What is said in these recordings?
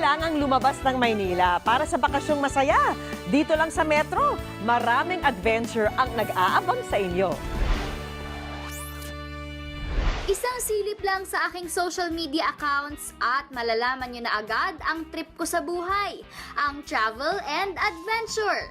kailangang lumabas ng Maynila para sa bakasyong masaya. Dito lang sa Metro, maraming adventure ang nag-aabang sa inyo. Isang silip lang sa aking social media accounts at malalaman nyo na agad ang trip ko sa buhay, ang travel and adventure.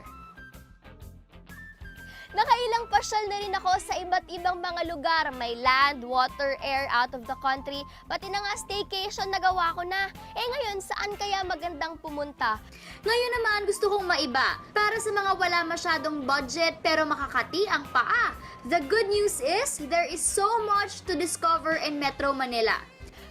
Nakailang pasyal na rin ako sa iba't ibang mga lugar. May land, water, air, out of the country. Pati na nga staycation nagawa ko na. Ngayon, saan kaya magandang pumunta? Ngayon naman gusto kong maiba. Para sa mga wala masyadong budget pero makakati ang paa. The good news is, there is so much to discover in Metro Manila.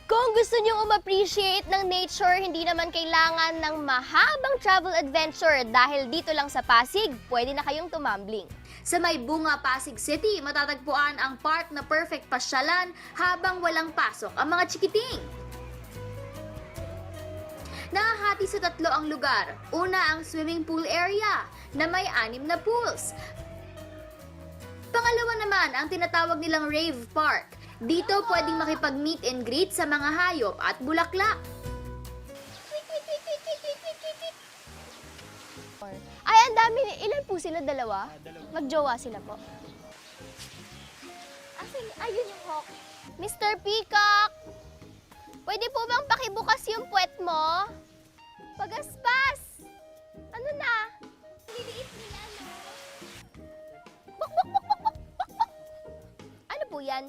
Kung gusto nyo ma-appreciate ng nature, hindi naman kailangan ng mahabang travel adventure dahil dito lang sa Pasig, pwede na kayong tumambling. Sa may Bunga, Pasig City, matatagpuan ang park na perfect pasyalan habang walang pasok ang mga chikiting. Nahahati sa tatlo ang lugar. Una ang swimming pool area na may 6 na pools. Pangalawa naman ang tinatawag nilang rave park. Dito pwedeng makipag-meet and greet sa mga hayop at bulaklak. Ay, ang dami. Ilan po sila? Dalawa? Magjowa sila po. Ayun yung hawk. Mr. Peacock! Pwede po bang pakibukas yung puwet mo? Pagaspas! Ano na? Liliit nila, no? Buk, buk, buk, buk, buk, buk, buk. Ano po yan?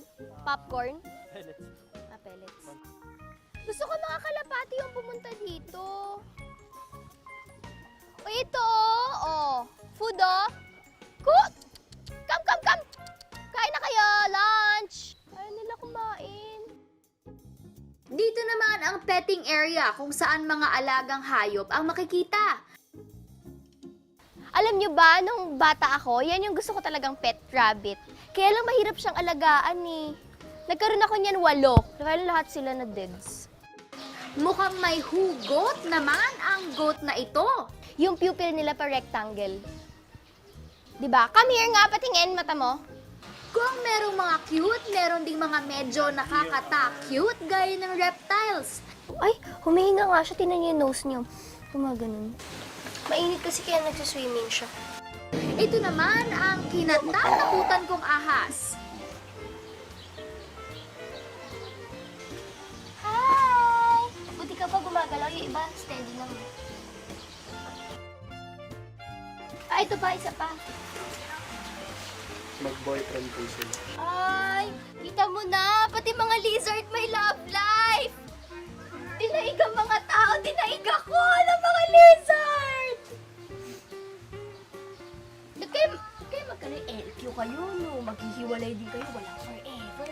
Popcorn? Pellets. Pellets. Gusto ko mga kalapati yung pumunta dito. O ito, oh. Food, oh. Cook! Come, come, come! Kain na kayo! Lunch! Ayaw nila kumain. Dito naman ang petting area kung saan mga alagang hayop ang makikita. Alam nyo ba, nung bata ako, yan yung gusto ko talagang pet rabbit. Kaya lang mahirap siyang alagaan eh. Nagkaroon ako niyan 8. Kaya lahat sila na deads. Mukhang may hugot naman ang goat na ito. Yung pupil nila pa rectangle. Diba? Come here nga, patingin mata mo. Kung merong mga cute, meron ding mga medyo nakakata-cute gaya ng reptiles. Ay, humihinga nga siya. Tinan niyo yung nose niyo. Gumaganon. Mainit kasi kaya nagsiswimming siya. Ito naman ang kinatatakutan kong ahas. Hi! Buti ka pa gumagalaw. Yung iba, steady lang. Ah, ito pa, isa pa. Mag-boyfriend po sila. Ay, kita mo na, pati mga lizard may love life. Dinaig ang mga tao, dinaig ako ng mga lizard. Kaya magka-LQ kayo, no? Maghihiwalay din kayo, wala forever.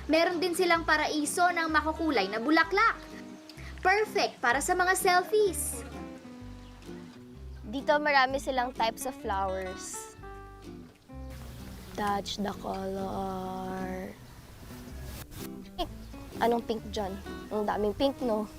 Meron din silang paraiso ng makukulay na bulaklak. Perfect para sa mga selfies. Dito marami silang types of flowers. Touch the color. Pink. Anong pink dyan? Ang daming pink, no?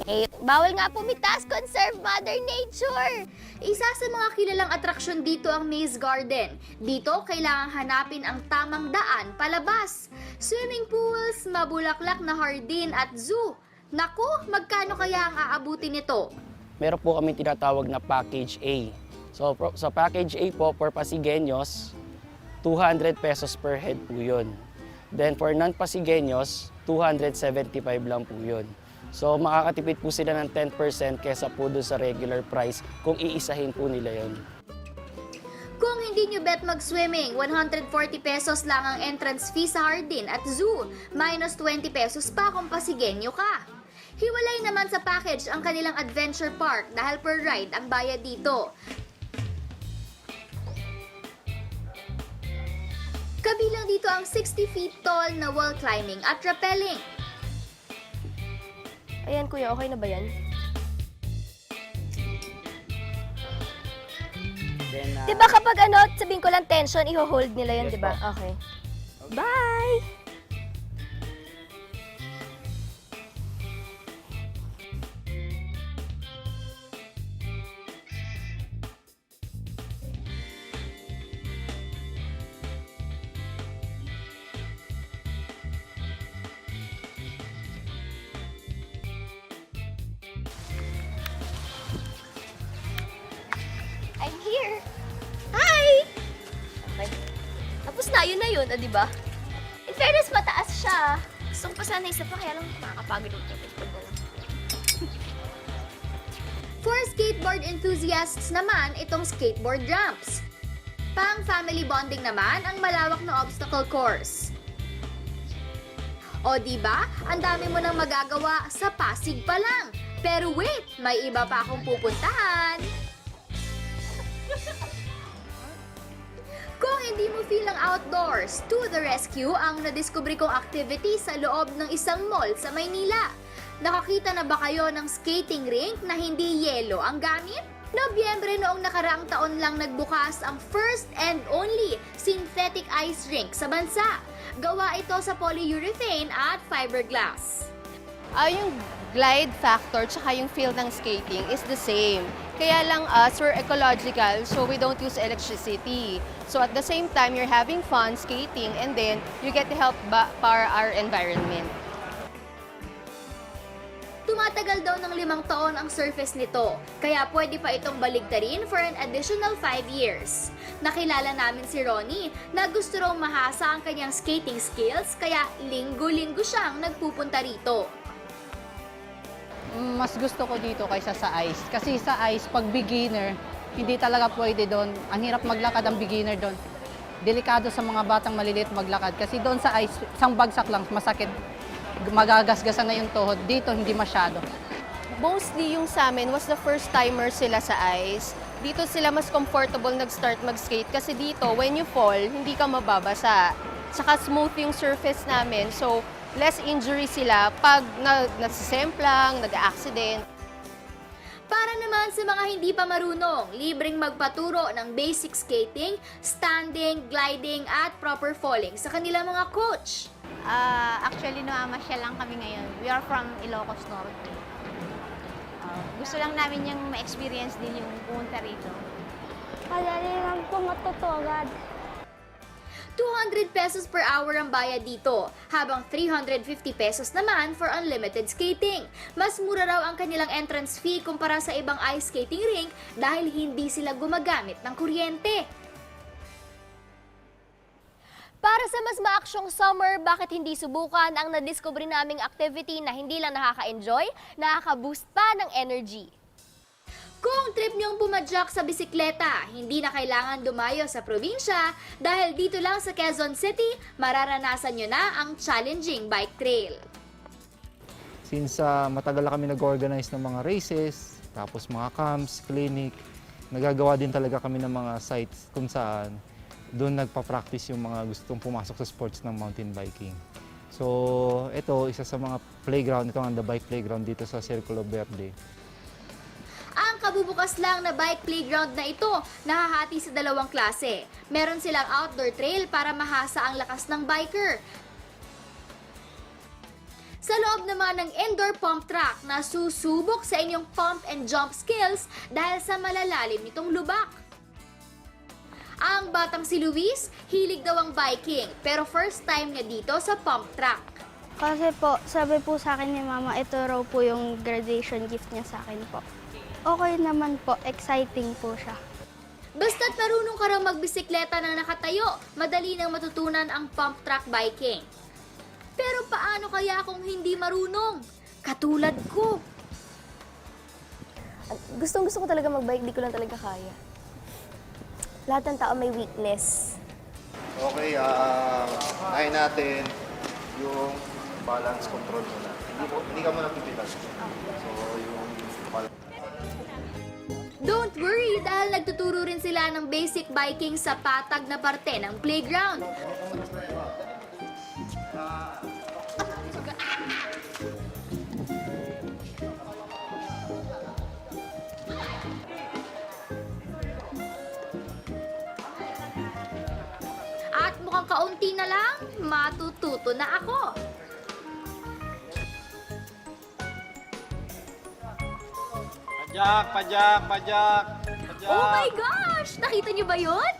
Eh, bawal nga pumitas, conserve Mother Nature! Isa sa mga kilalang atraksyon dito ang Maze Garden. Dito, kailangang hanapin ang tamang daan palabas. Swimming pools, mabulaklak na hardin at zoo. Naku, magkano kaya ang aabutin nito? Meron po kami tinatawag na Package A. So, sa Package A po, for Pasigueños, 200 pesos per head po yun. Then for non-Pasigueños, 275 lang po yun. So makakatipid po sila ng 10% kesa po doon sa regular price kung iisahin po nila yun. Kung hindi nyo bet mag-swimming, 140 pesos lang ang entrance fee sa hardin at zoo, minus 20 pesos pa kung Pasigueño ka. Hiwalay naman sa package ang kanilang adventure park dahil per ride ang bayad dito. Kabilang dito ang 60 feet tall na wall climbing at rappelling. Ayan, kuya, okay na ba yan? Then, Diba kapag ano, sabihin ko lang tension, i-hold nila yun, Yes, diba? po. Okay. Bye! yun, di ba? In fairness, mataas siya. Gusto ko pa sana isa pa, kaya lang makakapagod yung traffic ko. For skateboard enthusiasts naman, itong skateboard ramps. Pang family bonding naman ang malawak na obstacle course. O di ba? Ang dami mo nang magagawa sa Pasig pa lang. Pero wait, may iba pa akong pupuntahan. Kung hindi mo feel ang outdoors, to the rescue ang nadiskubre kong activity sa loob ng isang mall sa Maynila. Nakakita na ba kayo ng skating rink na hindi yelo ang gamit? Nobyembre noong nakaraang taon lang nagbukas ang first and only synthetic ice rink sa bansa. Gawa ito sa polyurethane at fiberglass. Yung glide factor tsaka yung feel ng skating is the same. Kaya lang us, we're ecological, so we don't use electricity. So at the same time, you're having fun skating and then you get to help para our environment. Tumatagal daw ng 5 taon ang surface nito, kaya pwede pa itong baligtarin for an additional 5 years. Nakilala namin si Ronnie na gusto raw mahasa ang kanyang skating skills, kaya linggo-linggo siyang nagpupunta rito. Mas gusto ko dito kaysa sa ice. Kasi sa ice, pag beginner, hindi talaga pwede doon. Ang hirap maglakad ang beginner doon. Delikado sa mga batang maliliit maglakad. Kasi doon sa ice, isang bagsak lang, masakit. Magagasgasan na yung tuhod. Dito, hindi masyado. Mostly yung sa amin was the first timer sila sa ice. Dito sila mas comfortable nag-start mag-skate kasi dito, when you fall, hindi ka mababasa. Saka smooth yung surface namin, so less injury sila pag nasisemplang, nag-accident. Para naman sa mga hindi pa marunong, libreng magpaturo ng basic skating, standing, gliding, at proper falling sa kanilang mga coach. Actually, namamasyal lang kami ngayon. We are from Ilocos Norte. Gusto lang namin yung ma-experience din yung pumunta rito. Madali lang po matuto agad. 200 pesos per hour ang bayad dito, habang 350 pesos naman for unlimited skating. Mas mura raw ang kanilang entrance fee kumpara sa ibang ice skating rink dahil hindi sila gumagamit ng kuryente. Para sa mas maaksyong summer, bakit hindi subukan ang nadiscover naming activity na hindi lang nakaka-enjoy, nakaka-boost pa ng energy. Kung trip niyong pumadyak sa bisikleta, hindi na kailangan dumayo sa probinsya dahil dito lang sa Quezon City, mararanasan niyo na ang challenging bike trail. Since matagal na kami nag-organize ng mga races, tapos mga camps, clinic, nagagawa din talaga kami ng mga sites kung saan doon nagpa-practice yung mga gustong pumasok sa sports ng mountain biking. So ito, isa sa mga playground, ito ang The Bike Playground dito sa Circulo Verde. Ang kabubukas lang na bike playground na ito, nahahati sa 2 klase. Meron silang outdoor trail para mahasa ang lakas ng biker. Sa loob naman ng indoor pump track na susubok sa inyong pump and jump skills dahil sa malalalim nitong lubak. Ang batang si Luis, hilig daw ang biking, pero first time niya dito sa pump track. Kasi po, sabi po sa akin ni Mama, ito raw po yung graduation gift niya sa akin po. Okay naman po, exciting po siya. Basta't marunong ka raw magbisikleta ng nakatayo, madali nang matutunan ang pump track biking. Pero paano kaya kung hindi marunong? Katulad ko. Gustong-gusto ko talaga mag-bike, di ko lang talaga kaya. Lahat ng tao may weakness. Okay, kaya natin yung balance control muna. Hindi ka muna pipitas. So, yung balance. Don't worry dahil nagtuturo rin sila ng basic biking sa patag na parte ng playground. At mukhang kaunti na lang, matututo na ako. Pajak! Oh my gosh! Nakita niyo ba yun?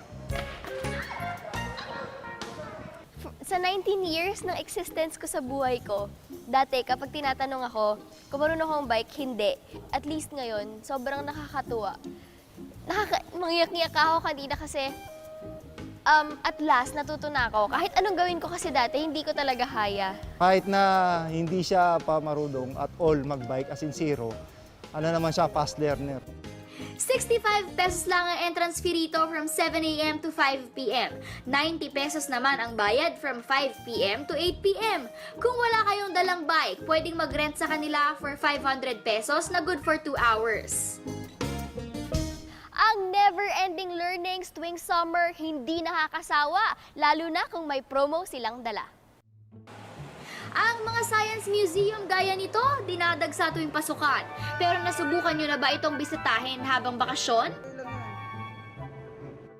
Sa 19 years ng existence ko sa buhay ko, dati kapag tinatanong ako kung marunong akong bike, hindi. At least ngayon, sobrang nakakatuwa. Mangiyak-ngiyak ako kanina kasi At last, natuto na ako. Kahit anong gawin ko kasi dati, hindi ko talaga kaya. Kahit na hindi siya pa marunong at all magbike as in zero, ano naman siya, fast learner. 65 pesos lang ang entrance fee rito from 7 a.m. to 5 p.m. 90 pesos naman ang bayad from 5 p.m. to 8 p.m. Kung wala kayong dalang bike, pwedeng mag-rent sa kanila for 500 pesos na good for 2 hours. Ang never-ending learnings tuwing summer, hindi nakakasawa, lalo na kung may promo silang dala. Ang mga science museum gaya nito, dinadag sa tuwing pasukan. Pero nasubukan nyo na ba itong bisitahin habang bakasyon?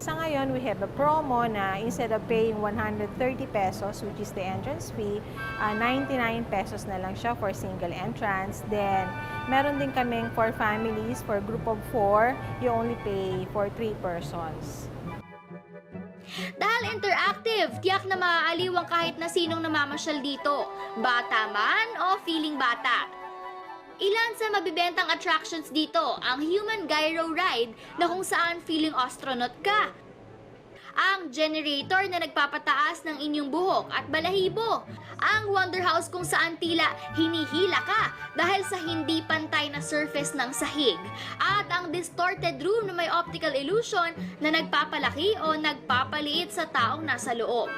Sa ngayon, we have a promo na instead of paying 130 pesos, which is the entrance fee, 99 pesos na lang siya for single entrance. Then, meron din kaming for families, for group of 4, you only pay for 3 persons. Dahil interactive, tiyak na maaaliw ang kahit na sinong namamasyal dito, bata man o feeling bata. Ilan sa mabibentang attractions dito, ang Human Gyro Ride na kung saan feeling astronaut ka. Ang generator na nagpapataas ng inyong buhok at balahibo. Ang Wonder House kung saan tila hinihila ka dahil sa hindi pantay na surface ng sahig. At ang distorted room na may optical illusion na nagpapalaki o nagpapaliit sa taong nasa loob.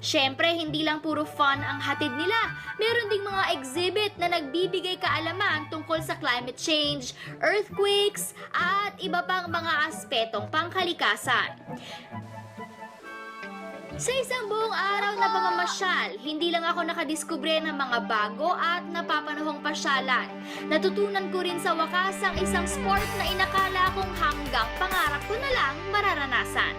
Siyempre, hindi lang puro fun ang hatid nila. Meron ding mga exhibit na nagbibigay kaalaman tungkol sa climate change, earthquakes, at iba pang mga aspetong pangkalikasan. Sa isang buong araw na pamamasyal, hindi lang ako nakadiskubre ng mga bago at napapanahong pasyalan. Natutunan ko rin sa wakas ang isang sport na inakala kong hanggang pangarap ko na lang mararanasan.